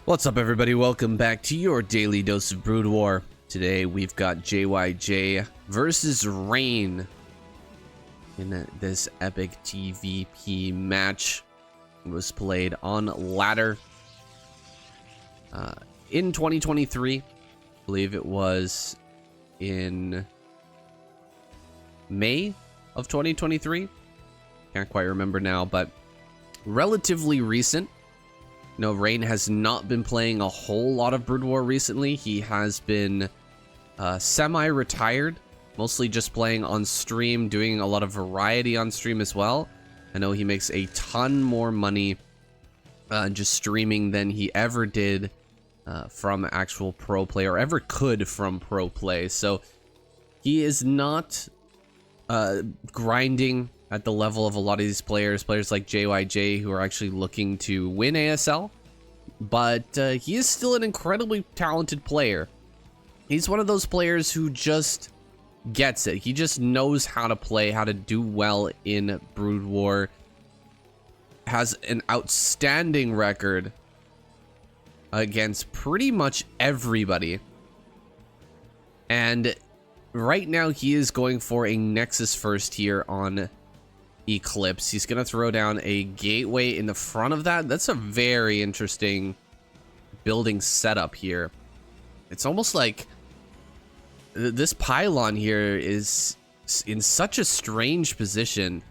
What's up, everybody? Welcome back to your daily dose of Broodwar. Today we've got JYJ versus Rain in this epic TVP match. It was played on ladder in 2023. I believe it was in May of 2023. Can't quite remember now, but relatively recent. No, Rain has not been playing a whole lot of Broodwar recently. He has been semi-retired, mostly just playing on stream, doing a lot of variety on stream as well. I know he makes a ton more money just streaming than he ever did from actual pro play, or ever could from pro play. So he is not grinding at the level of a lot of these players like JYJ, who are actually looking to win ASL, but he is still an incredibly talented player. He's one of those players who just gets it. He just knows how to play, how to do well in Broodwar. Has an outstanding record against pretty much everybody. And right now he is going for a Nexus first here on Eclipse. He's gonna throw down a gateway in the front of that. That's a very interesting building setup here. It's almost like this pylon here is in such a strange position.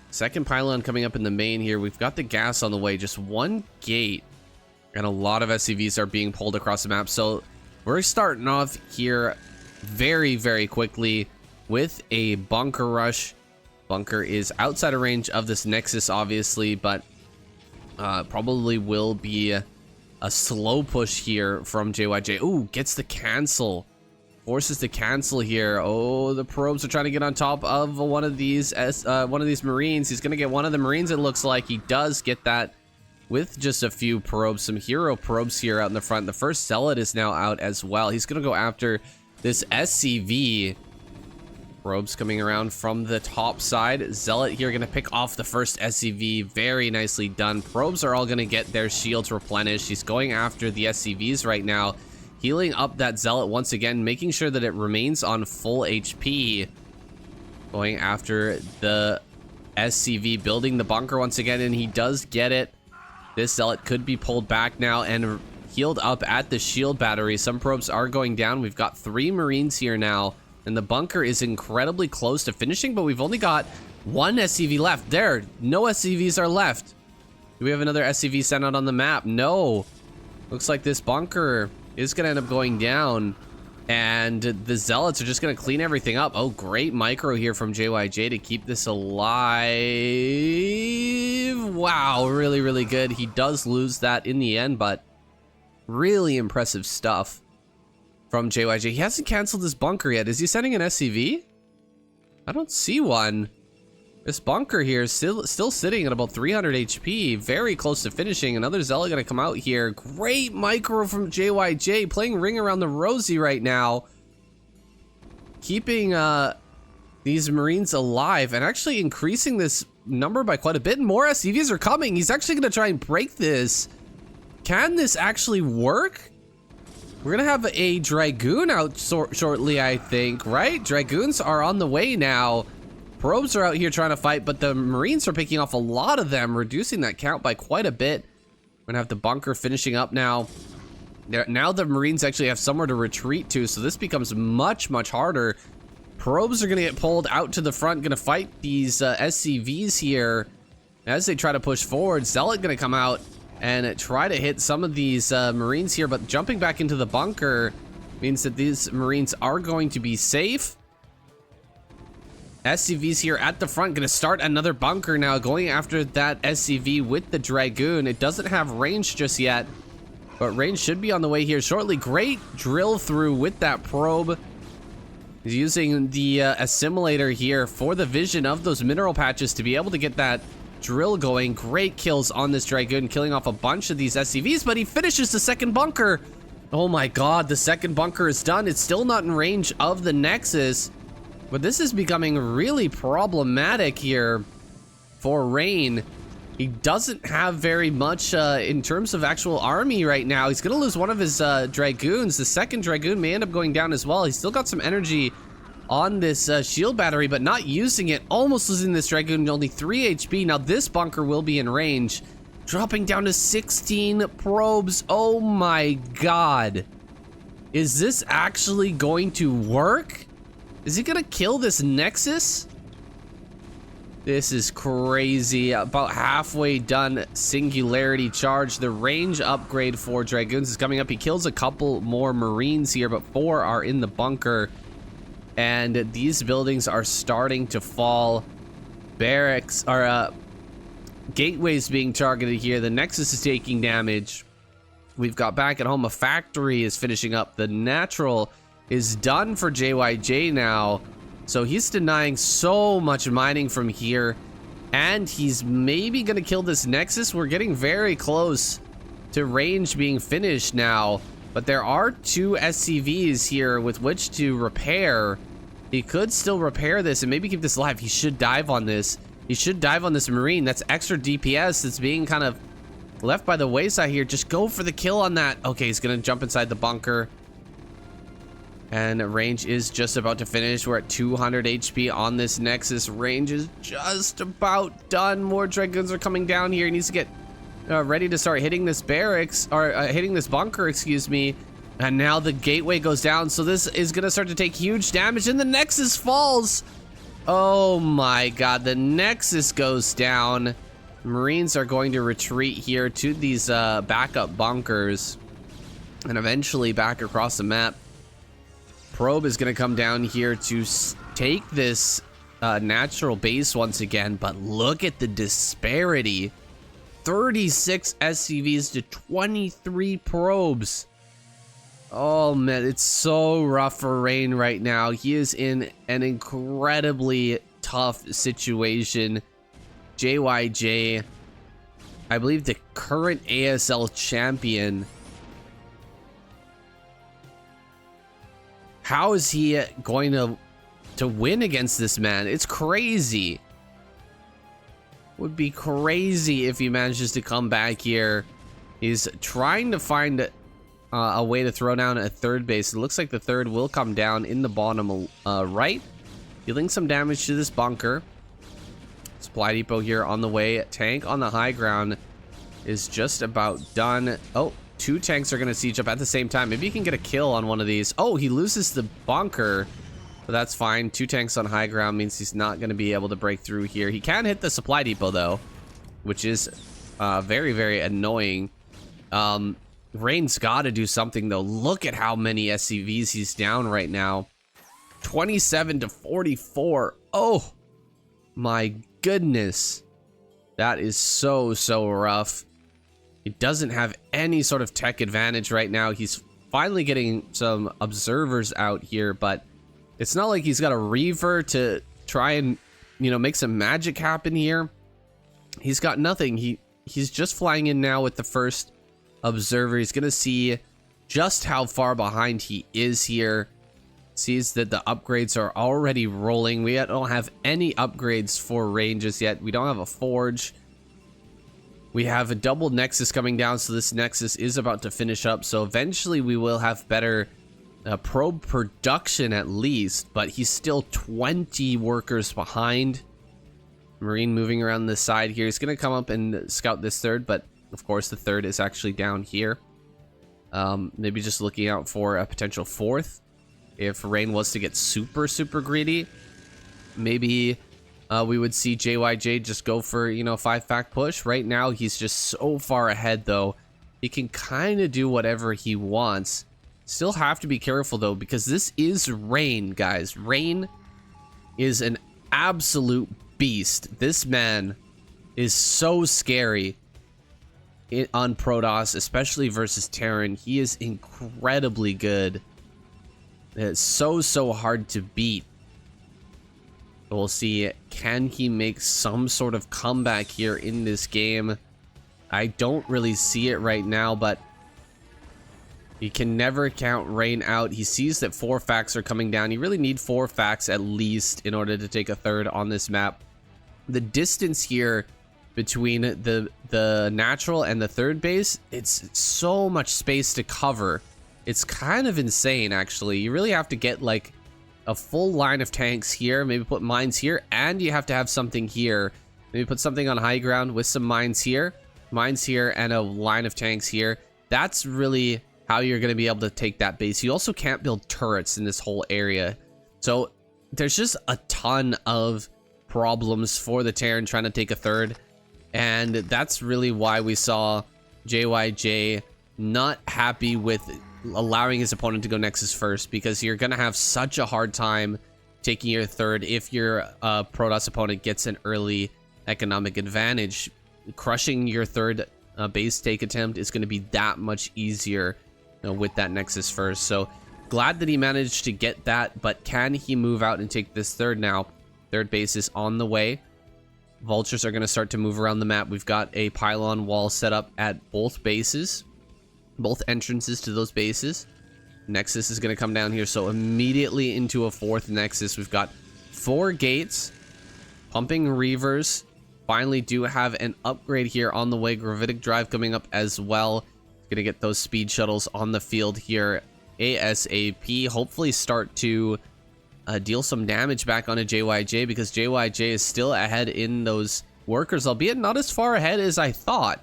Second pylon coming up in the main here. We've got the gas on the way, just one gate, and a lot of SCVs are being pulled across the map. So we're starting off here very quickly with a bunker rush. Bunker is outside of range of this Nexus, obviously, but probably will be a slow push here from JYJ. Ooh, gets the cancel. Forces the cancel here. Oh, the probes are trying to get on top of one of these Marines. He's going to get one of the Marines, it looks like. He does get that with just a few probes. Some hero probes here out in the front. The first Zealot is now out as well. He's going to go after this SCV. Probes coming around from the top side. Zealot here gonna pick off the first SCV. Very nicely done. Probes are all gonna get their shields replenished. He's going after the SCVs right now, healing up that Zealot once again, making sure that it remains on full HP. Going after the SCV, building the bunker once again, and he does get it. This Zealot could be pulled back now and healed up at the shield battery. Some probes are going down. We've got 3 Marines here now, and the bunker is incredibly close to finishing, but we've only got 1 SCV left. There, no SCVs are left. Do we have another SCV sent out on the map? No. Looks like this bunker is going to end up going down, and the Zealots are just going to clean everything up. Oh, great micro here from JYJ to keep this alive. Wow, really good. He does lose that in the end, but really impressive stuff from JYJ. He hasn't canceled his bunker yet. Is he sending an SCV? I don't see one. This bunker here is still sitting at about 300 HP. Very close to finishing. Another Zealot gonna come out here. Great micro from JYJ. Playing Ring Around the Rosie right now. Keeping these Marines alive and actually increasing this number by quite a bit. More SCVs are coming. He's actually gonna try and break this. Can this actually work? We're gonna have a Dragoon out shortly, I think, right? Dragoons are on the way now. Probes are out here trying to fight, but the Marines are picking off a lot of them, reducing that count by quite a bit. We're gonna have the bunker finishing up now. Now the Marines actually have somewhere to retreat to, so this becomes much harder. Probes are gonna get pulled out to the front, gonna fight these SCVs here as they try to push forward. Zealot gonna come out and try to hit some of these Marines here, but jumping back into the bunker means that these Marines are going to be safe. SCVs here at the front, gonna start another bunker now, going after that SCV with the Dragoon. It doesn't have range just yet, but range should be on the way here shortly. Great drill through with that probe. He's using the assimilator here for the vision of those mineral patches to be able to get that drill going. Great kills on this Dragoon, killing off a bunch of these SCVs, but he finishes the second bunker. Oh my god, the second bunker is done. It's still not in range of the Nexus, but this is becoming really problematic here for Rain. He doesn't have very much in terms of actual army right now. He's going to lose one of his Dragoons. The second Dragoon may end up going down as well. He's still got some energy on this shield battery, but not using it. Almost losing this Dragoon, only 3 HP. Now this bunker will be in range. Dropping down to 16 probes. Oh my god. Is this actually going to work? Is he gonna kill this Nexus? This is crazy. About halfway done. Singularity charge. The range upgrade for Dragoons is coming up. He kills a couple more Marines here, but 4 are in the bunker. And these buildings are starting to fall. Barracks are gateways being targeted here. The Nexus is taking damage. We've got back at home a factory is finishing up. The natural is done for JYJ now. So he's denying so much mining from here. And he's maybe going to kill this Nexus. We're getting very close to range being finished now. But there are 2 SCVs here with which to repair. He could still repair this and maybe keep this alive. He should dive on this. He should dive on this Marine. That's extra DPS that's being kind of left by the wayside here. Just go for the kill on that. Okay, he's going to jump inside the bunker. And range is just about to finish. We're at 200 HP on this Nexus. Range is just about done. More Dragoons are coming down here. He needs to get ready to start hitting this barracks, or hitting this bunker, excuse me. And now the gateway goes down. So this is going to start to take huge damage. And the Nexus falls. Oh my god. The Nexus goes down. Marines are going to retreat here to these backup bunkers. And eventually back across the map. Probe is going to come down here to take this natural base once again. But look at the disparity. 36 SCVs to 23 probes. Oh man, it's so rough for Rain right now. He is in an incredibly tough situation. JYJ, I believe the current ASL champion. How is he going to win against this man? It's crazy. Would be crazy if he manages to come back here. He's trying to find a way to throw down a third base. It looks like the third will come down in the bottom right, dealing some damage to this bunker. Supply depot here on the way. Tank on the high ground is just about done. Oh, 2 tanks are going to siege up at the same time. Maybe he can get a kill on one of these. Oh, he loses the bunker, but that's fine. 2 tanks on high ground means he's not going to be able to break through here. He can hit the supply depot though, which is very, very annoying. Rain's got to do something though. Look at how many SCVs he's down right now. 27 to 44. Oh my goodness. That is so rough. He doesn't have any sort of tech advantage right now. He's finally getting some observers out here, but it's not like he's got a Reaver to try and, you know, make some magic happen here. He's got nothing. He's just flying in now with the first observer. He's gonna see just how far behind he is here. Sees that the upgrades are already rolling. We don't have any upgrades for ranges yet. We don't have a forge. We have a double Nexus coming down, so this Nexus is about to finish up. So eventually we will have better probe production at least, but he's still 20 workers behind. Marine moving around the side here. He's gonna come up and scout this third, but of course the third is actually down here. Maybe just looking out for a potential fourth. If Rain was to get super greedy, maybe we would see JYJ just go for, you know, 5-fact push. Right now he's just so far ahead though. He can kind of do whatever he wants. Still have to be careful though, because this is Rain, guys. Rain is an absolute beast. This man is so scary on Protoss, especially versus Terran. He is incredibly good. It's so hard to beat. We'll see, can he make some sort of comeback here in this game? I don't really see it right now, but you can never count Rain out. He sees that 4 facts are coming down. You really need 4 facts at least in order to take a third on this map. The distance here between the natural and the third base. It's so much space to cover. It's kind of insane, actually. You really have to get like a full line of tanks here, maybe put mines here, and you have to have something here. Maybe put something on high ground with some mines here, and a line of tanks here. That's really how you're going to be able to take that base. You also can't build turrets in this whole area. So there's just a ton of problems for the Terran trying to take a third. And that's really why we saw JYJ not happy with allowing his opponent to go Nexus first, because you're going to have such a hard time taking your third if your Protoss opponent gets an early economic advantage. Crushing your third base take attempt is going to be that much easier, you know, with that Nexus first. So glad that he managed to get that, but can he move out and take this third now? Third base is on the way. Vultures are going to start to move around the map. We've got a pylon wall set up at both bases, both entrances to those bases. Nexus is going to come down here, so immediately into a fourth Nexus. We've got 4 gates, pumping Reavers. Finally do have an upgrade here on the way. Gravitic Drive coming up as well. Going to get those speed shuttles on the field here ASAP. Hopefully start to deal some damage back on a JYJ, because JYJ is still ahead in those workers, albeit not as far ahead as I thought.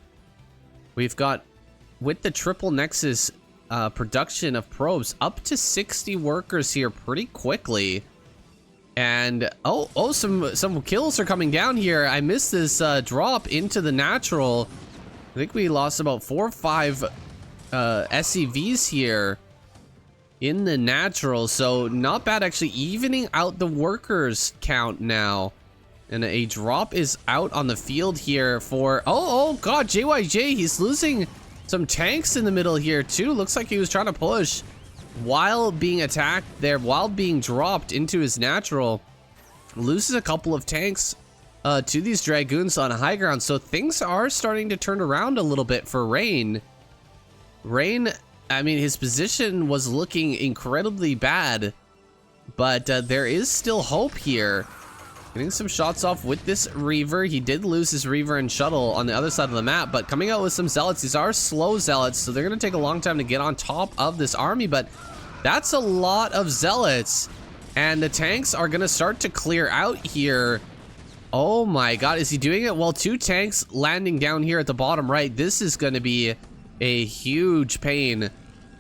We've got, with the triple Nexus production of probes, up to 60 workers here pretty quickly. And some kills are coming down here. I missed this drop into the natural. I think we lost about 4 or 5 SCVs here in the natural, so not bad, actually evening out the workers count now. And a drop is out on the field here for oh god, JYJ, he's losing some tanks in the middle here too. Looks like he was trying to push while being attacked there, while being dropped into his natural. Loses a couple of tanks to these dragoons on high ground, so things are starting to turn around a little bit for Rain. I mean, his position was looking incredibly bad, but there is still hope here. Getting some shots off with this Reaver. He did lose his Reaver and Shuttle on the other side of the map, but coming out with some Zealots. These are slow Zealots, so they're going to take a long time to get on top of this army, but that's a lot of Zealots, and the tanks are going to start to clear out here. Oh my god, is he doing it? Well, 2 tanks landing down here at the bottom right. This is going to be a huge pain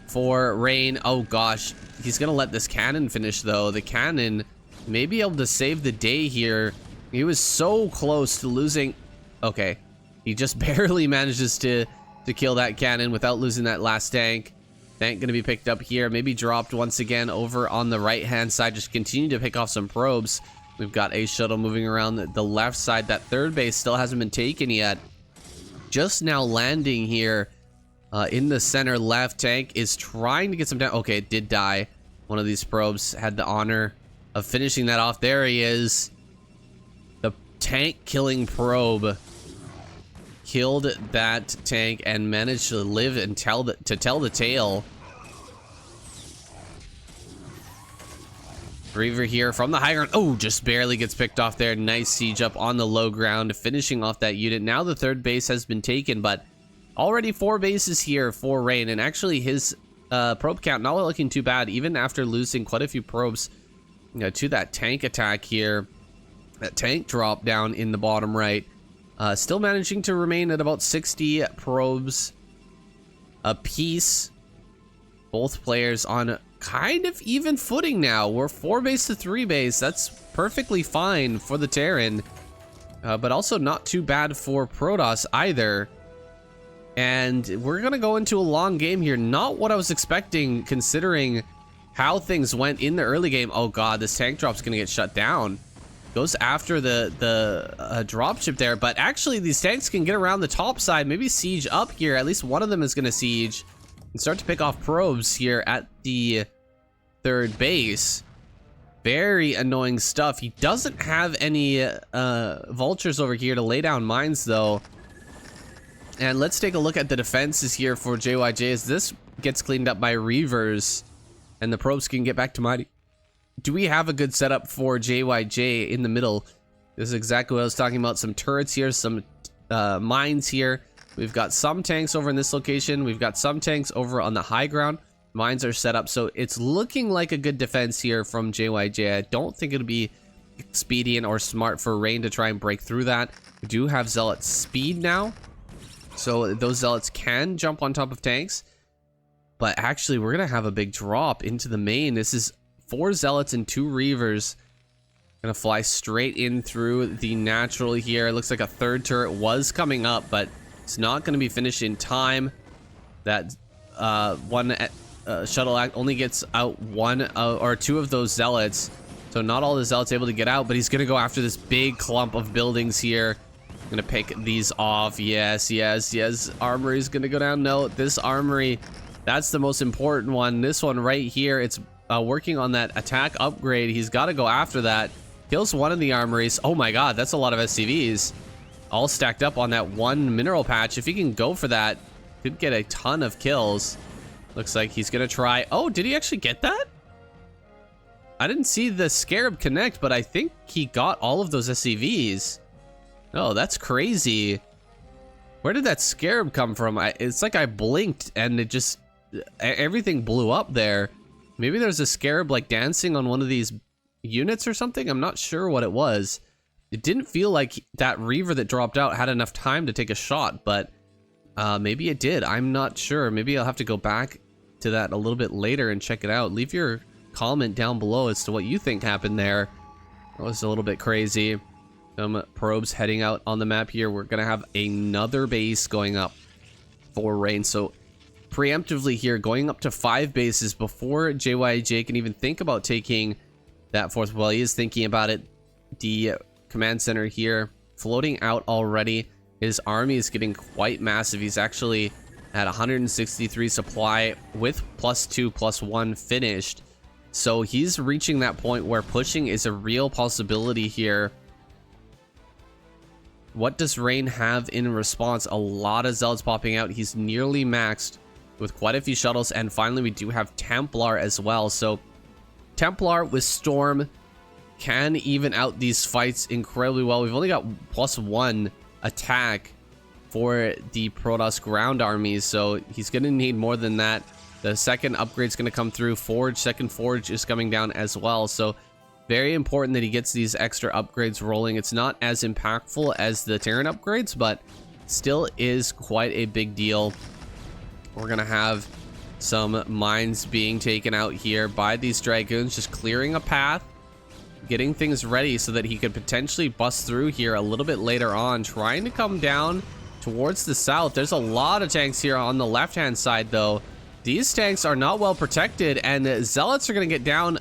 for Rain. Oh gosh, he's gonna let this cannon finish though. The cannon may be able to save the day here. He was so close to losing. Okay, he just barely manages to kill that cannon without losing that last tank. Tank gonna be picked up here, maybe dropped once again over on the right hand side. Just continue to pick off some probes. We've got a shuttle moving around the left side. That third base still hasn't been taken yet. Just now landing here in the center left. Tank is trying to get some down. Okay, it did die. One of these probes had the honor of finishing that off. There he is. The tank killing probe killed that tank and managed to live and tell the tale. Reaver here from the high ground. Oh, just barely gets picked off there. Nice siege up on the low ground, finishing off that unit. Now the third base has been taken, but already 4 bases here for Rain, and actually his probe count not looking too bad, even after losing quite a few probes, you know, to that tank attack here. That tank drop down in the bottom right. Still managing to remain at about 60 probes a piece. Both players on kind of even footing now. We're 4 base to 3 base. That's perfectly fine for the Terran, but also not too bad for Protoss either. And we're gonna go into a long game here. Not what I was expecting, considering how things went in the early game. Oh god, this tank drop's gonna get shut down. Goes after the dropship there, but actually these tanks can get around the top side, maybe siege up here. At least one of them is gonna siege and start to pick off probes here at the third base. Very annoying stuff. He doesn't have any vultures over here to lay down mines though. And let's take a look at the defenses here for JYJ as this gets cleaned up by Reavers and the probes can get back to mighty. Do we have a good setup for JYJ in the middle? This is exactly what I was talking about. Some turrets here, some mines here. We've got some tanks over in this location. We've got some tanks over on the high ground. Mines are set up, so it's looking like a good defense here from JYJ. I don't think it'll be expedient or smart for Rain to try and break through that. We do have Zealot speed now, so those Zealots can jump on top of tanks. But actually, we're gonna have a big drop into the main. This is 4 Zealots and 2 Reavers. Gonna fly straight in through the natural here. It looks like a 3rd turret was coming up, but it's not gonna be finished in time. That one shuttle only gets out 1 or 2 of those Zealots. So not all the Zealots able to get out, but he's gonna go after this big clump of buildings here. Gonna pick these off. Yes, yes, yes. Armory's gonna go down. No, this armory, that's the most important one. This one right here, it's working on that attack upgrade. He's got to go after that. Kills one of the armories. Oh my god, that's a lot of SCVs. All stacked up on that one mineral patch. If he can go for that, could get a ton of kills. Looks like he's gonna try. Oh, did he actually get that? I didn't see the Scarab connect, but I think he got all of those SCVs. Oh, that's crazy. Where did that Scarab come from? It's like I blinked and it just, everything blew up there. Maybe there's a Scarab like dancing on one of these units or something. I'm not sure what it was. It didn't feel like that Reaver that dropped out had enough time to take a shot, but maybe it did. I'm not sure. Maybe I'll have to go back to that a little bit later and check it out. Leave your comment down below as to what you think happened there. That was a little bit crazy. Some probes heading out on the map here. We're gonna have another base going up for Rain. So preemptively here, going up to 5 bases before JYJ can even think about taking that 4th. Well, he is thinking about it. The command center here floating out already. His army is getting quite massive. He's actually at 163 supply with +2, +1 finished. So he's reaching that point where pushing is a real possibility here. What does Rain have in response? A lot of Zealots popping out. He's nearly maxed with quite a few shuttles, and finally we do have Templar as well. So Templar with Storm can even out these fights incredibly well. We've only got +1 attack for the Protoss ground armies, so he's gonna need more than that. The second upgrade's gonna come through. Second Forge is coming down as well, so very important that he gets these extra upgrades rolling. It's not as impactful as the Terran upgrades, but still is quite a big deal. We're gonna have some mines being taken out here by these Dragoons, just clearing a path, getting things ready so that he could potentially bust through here a little bit later on, trying to come down towards the south. There's a lot of tanks here on the left-hand side, though. These tanks are not well protected, and the Zealots are going to get down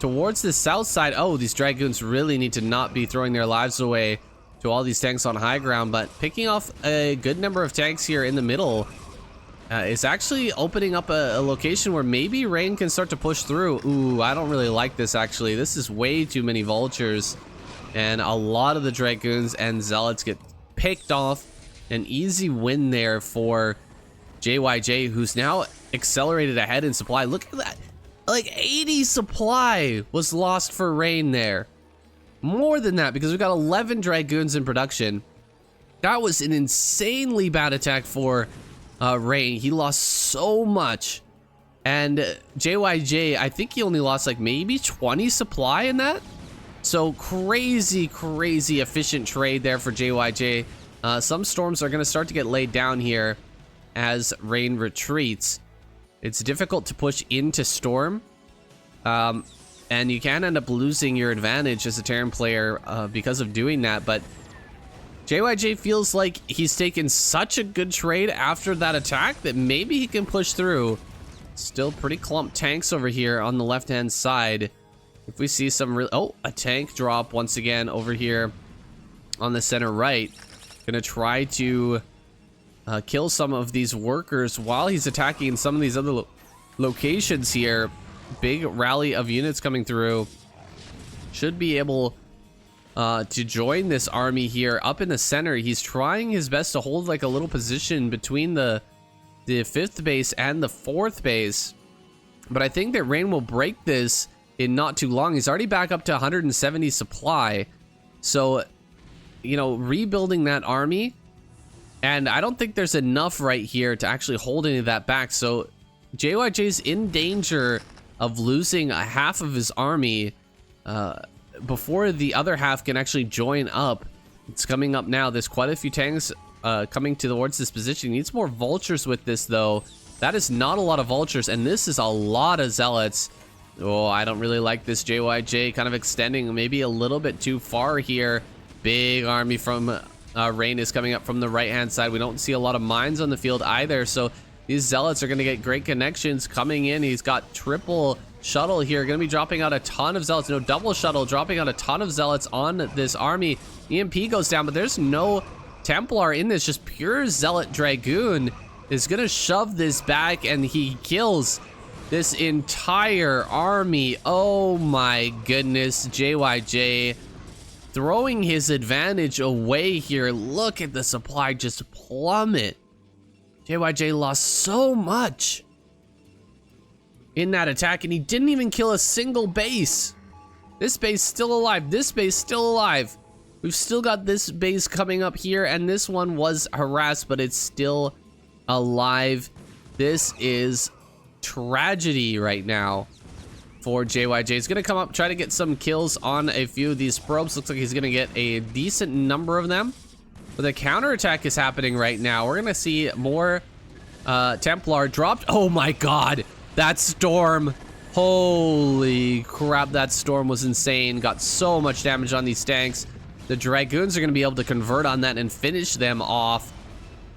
towards the south side. Oh, these Dragoons really need to not be throwing their lives away to all these tanks on high ground, but picking off a good number of tanks here in the middle is actually opening up a location where maybe Rain can start to push through. Ooh, I don't really like this, actually. This is way too many vultures, and a lot of the Dragoons and Zealots get picked off. An easy win there for JYJ, who's now accelerated ahead in supply. Look at that. Like 80 supply was lost for Rain there. More than that, because we've got 11 Dragoons in production. That was an insanely bad attack for Rain. He lost so much. And JYJ, I think he only lost like maybe 20 supply in that. So crazy, crazy efficient trade there for JYJ. Some storms are going to start to get laid down here as Rain retreats. It's difficult to push into Storm, and you can end up losing your advantage as a Terran player because of doing that, but JYJ feels like he's taken such a good trade after that attack that maybe he can push through. Still pretty clumped tanks over here on the left-hand side. If we see some a tank drop once again over here on the center right. Gonna try to kill some of these workers while he's attacking in some of these other locations here. Big rally of units coming through. Should be able to join this army here up in the center. He's trying his best to hold like a little position between the 5th base and the 4th base, but I think that Rain will break this in not too long. He's already back up to 170 supply, so you know, rebuilding that army And I don't think there's enough right here to actually hold any of that back. So JYJ's in danger of losing a half of his army before the other half can actually join up. It's coming up now. There's quite a few tanks coming towards this position. He needs more vultures with this, though. That is not a lot of vultures, and this is a lot of zealots. Oh, I don't really like this JYJ kind of extending maybe a little bit too far here. Big army from Rain is coming up from the right-hand side. We don't see a lot of mines on the field either, so these zealots are going to get great connections coming in. He's got triple shuttle here, going to be dropping out a ton of zealots. No, double shuttle, dropping out a ton of zealots on this army. EMP goes down, but there's no Templar in this. Just pure zealot dragoon is going to shove this back, and he kills this entire army. Oh my goodness, JYJ throwing his advantage away here. Look at the supply just plummet. JYJ lost so much in that attack, and he didn't even kill a single base. This base still alive. This base still alive. We've still got this base coming up here, and this one was harassed, but it's still alive. This is tragedy right now for JYJ. He's gonna come up, try to get some kills on a few of these probes. Looks like he's gonna get a decent number of them, but the counterattack is happening right now. We're gonna see more Templar dropped. Oh my god, that storm, holy crap, that storm was insane. Got so much damage on these tanks. The Dragoons are gonna be able to convert on that and finish them off.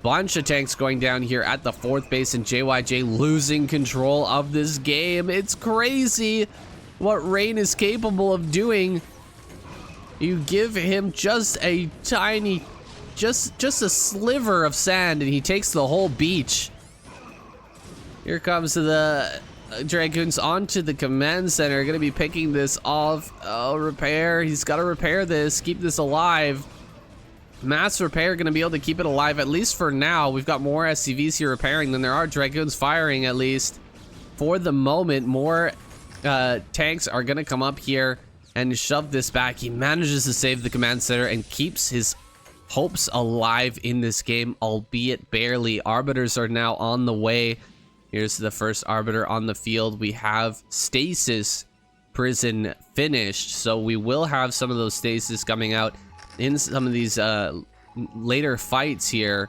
Bunch of tanks going down here at the 4th base, and JYJ losing control of this game. It's crazy what Rain is capable of doing. You give him just a tiny, just a sliver of sand, and he takes the whole beach. Here comes the Dragoons onto the command center. Gonna be picking this off. Oh, repair. He's got to repair this, keep this alive. Mass repair going to be able to keep it alive, at least for now. We've got more SCVs here repairing than there are Dragoons firing, at least for the moment. More tanks are going to come up here and shove this back. He manages to save the command center and keeps his hopes alive in this game, albeit barely. Arbiters are now on the way. Here's the first Arbiter on the field. We have Stasis Prison finished, so we will have some of those Stasis coming out in some of these later fights here.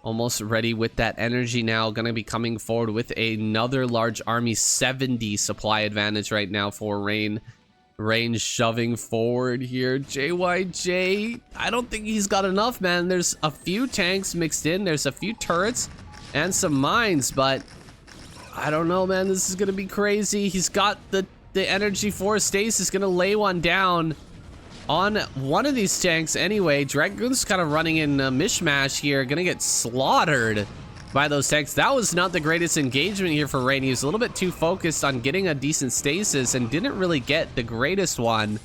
Almost ready with that energy now. Gonna be coming forward with another large army. 70 supply advantage right now for Rain. Rain shoving forward here. JYJ, I don't think he's got enough, man. There's a few tanks mixed in. There's a few turrets and some mines, but I don't know, man. This is gonna be crazy. He's got the energy for Stasis. Gonna lay one down on one of these tanks anyway. Dragoon's kind of running in a mishmash here. Gonna get slaughtered by those tanks. That was not the greatest engagement here for Rain. He was a little bit too focused on getting a decent stasis and didn't really get the greatest one.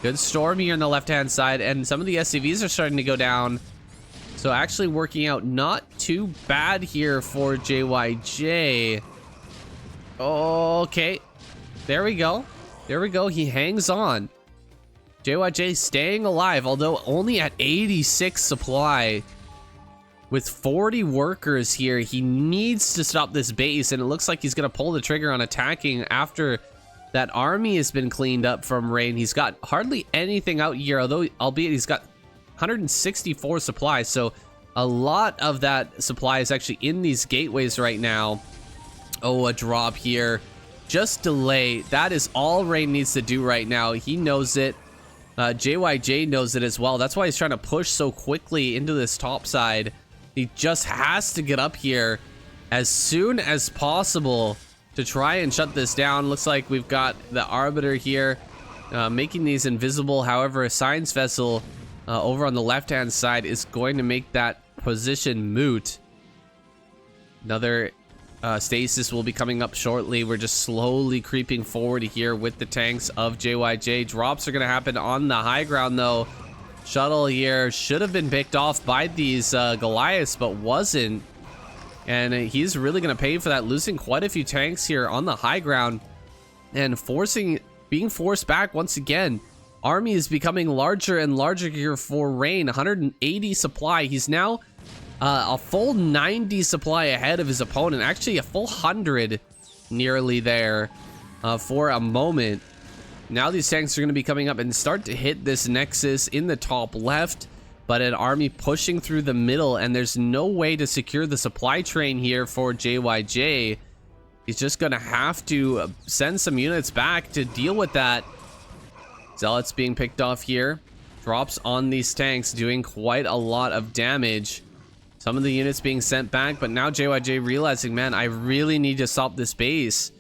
Good storm here on the left-hand side, and some of the SCVs are starting to go down. So actually working out not too bad here for JYJ. Okay, there we go. There we go. He hangs on. JYJ staying alive, although only at 86 supply. With 40 workers here, he needs to stop this base, and it looks like he's going to pull the trigger on attacking after that army has been cleaned up from Rain. He's got hardly anything out here, although albeit he's got 164 supplies, so a lot of that supply is actually in these gateways right now. Oh, a drop here. Just delay. That is all Rain needs to do right now. He knows it. JYJ knows it as well. That's why he's trying to push so quickly into this top side. He just has to get up here as soon as possible to try and shut this down. Looks like we've got the Arbiter here making these invisible. However, a Science Vessel over on the left-hand side is going to make that position moot. Another stasis will be coming up shortly. We're just slowly creeping forward here with the tanks of JYJ. Drops are going to happen on the high ground, though. Shuttle here should have been picked off by these Goliaths, but wasn't. And he's really going to pay for that, losing quite a few tanks here on the high ground and being forced back once again. Army is becoming larger and larger here for Rain. 180 supply. He's now a full 90 supply ahead of his opponent. Actually, a full 100 nearly there for a moment. Now these tanks are going to be coming up and start to hit this nexus in the top left, but an army pushing through the middle, and there's no way to secure the supply train here for JYJ. He's just going to have to send some units back to deal with that. Zealots being picked off here. Drops on these tanks doing quite a lot of damage. Some of the units being sent back, but now JYJ realizing, man, I really need to stop this base.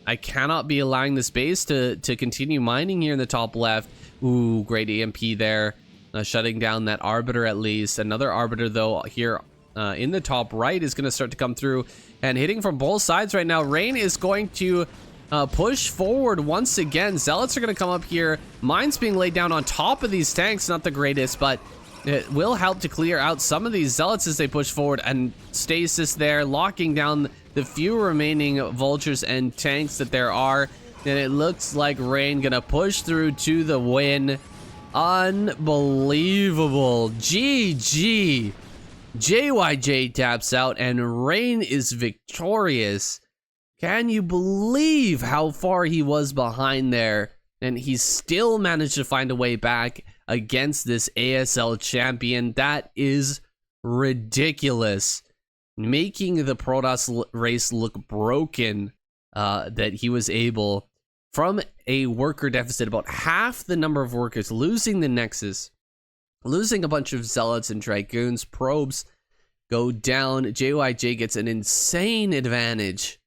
I cannot be allowing this base to continue mining here in the top left. Ooh, great EMP there. Shutting down that Arbiter at least. Another Arbiter, though, here in the top right is going to start to come through. And hitting from both sides right now. Rain is going to push forward once again. Zealots are going to come up here. Mines being laid down on top of these tanks. Not the greatest, but it will help to clear out some of these Zealots as they push forward. And stasis there, locking down the few remaining vultures and tanks that there are. And it looks like Rain gonna push through to the win. Unbelievable. GG. JYJ taps out and Rain is victorious. Can you believe how far he was behind there? And he still managed to find a way back against this ASL champion. That is ridiculous. Making the Protoss race look broken, that he was able, from a worker deficit, about half the number of workers, losing the Nexus, losing a bunch of Zealots and Dragoons, probes go down. JYJ gets an insane advantage,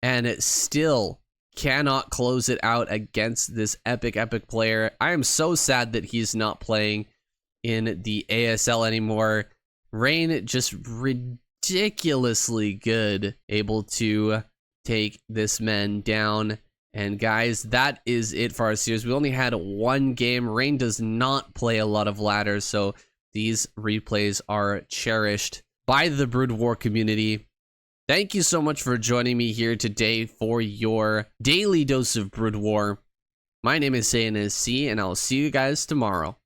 and it still cannot close it out against this epic player. I am so sad that he's not playing in the ASL anymore. Rain just ridiculously good, able to take this man down. And guys, that is it for our series. We only had one game. Rain does not play a lot of ladders, so these replays are cherished by the Broodwar community. Thank you so much for joining me here today for your daily dose of Broodwar. My name is ANSC, and I'll see you guys tomorrow.